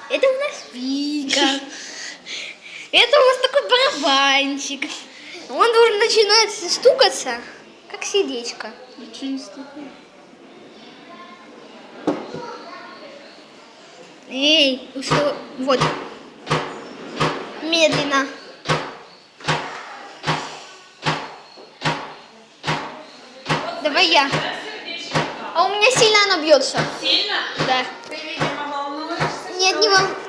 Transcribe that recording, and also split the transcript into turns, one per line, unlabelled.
Это у нас Вика. Это у нас такой барабанчик. Он должен начинать стукаться, как сердечко.
Ничего не стукает.
Эй, вот. Медленно. Давай я. А у меня сильно оно бьется.
Сильно?
Да.
Ты, видимо, волнуешься.
Нет, не волнуйся.